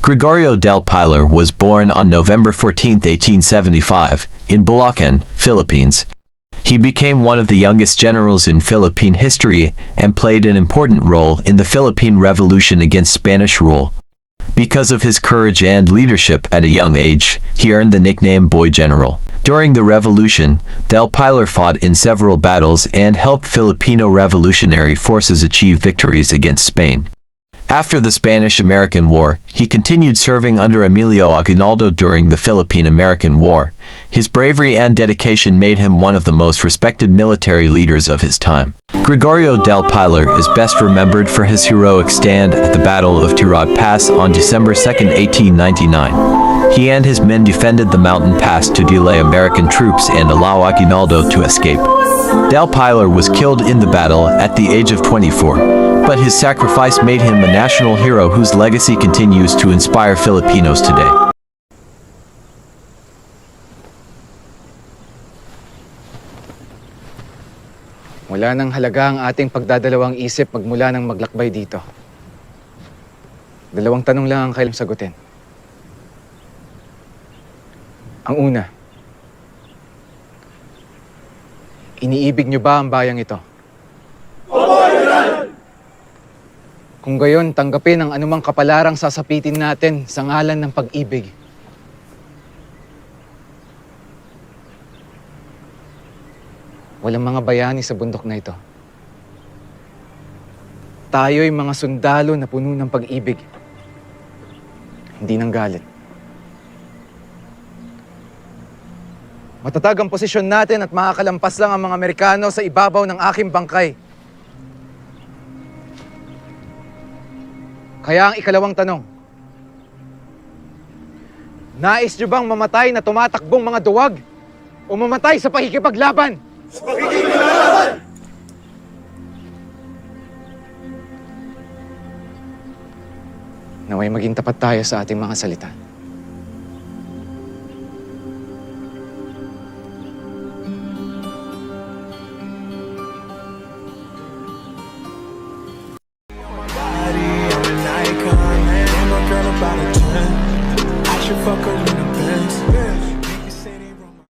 Gregorio del Pilar was born on November 14, 1875, in Bulacan, Philippines. He became one of the youngest generals in Philippine history and played an important role in the Philippine Revolution against Spanish rule. Because of his courage and leadership at a young age, he earned the nickname Boy General. During the revolution, Del Pilar fought in several battles and helped Filipino revolutionary forces achieve victories against Spain. After the Spanish-American War, he continued serving under Emilio Aguinaldo during the Philippine-American War. His bravery and dedication made him one of the most respected military leaders of his time. Gregorio del Pilar is best remembered for his heroic stand at the Battle of Tirad Pass on December 2, 1899. He and his men defended the mountain pass to delay American troops and allow Aguinaldo to escape. Del Pilar was killed in the battle at the age of 24. But his sacrifice made him a national hero whose legacy continues to inspire Filipinos today. Wala nang halaga ang ating pagdadalawang isip magmula nang maglakbay dito. Dalawang tanong lang ang kailangang sagutin. Ang una, iniibig niyo ba ang bayang ito? Kung gayon, tanggapin ang anumang kapalarang sasapitin natin sa ngalan ng pag-ibig. Walang mga bayani sa bundok na ito. Tayo'y mga sundalo na puno ng pag-ibig, hindi ng galit. Matatag ang posisyon natin at makakalampas lang ang mga Amerikano sa ibabaw ng aking bangkay. Kaya ang ikalawang tanong, nais niyo bang mamatay na tumatakbong mga duwag o mamatay sa pakikipaglaban? Sa pakikipaglaban! Naway maging tapat tayo sa ating mga salita.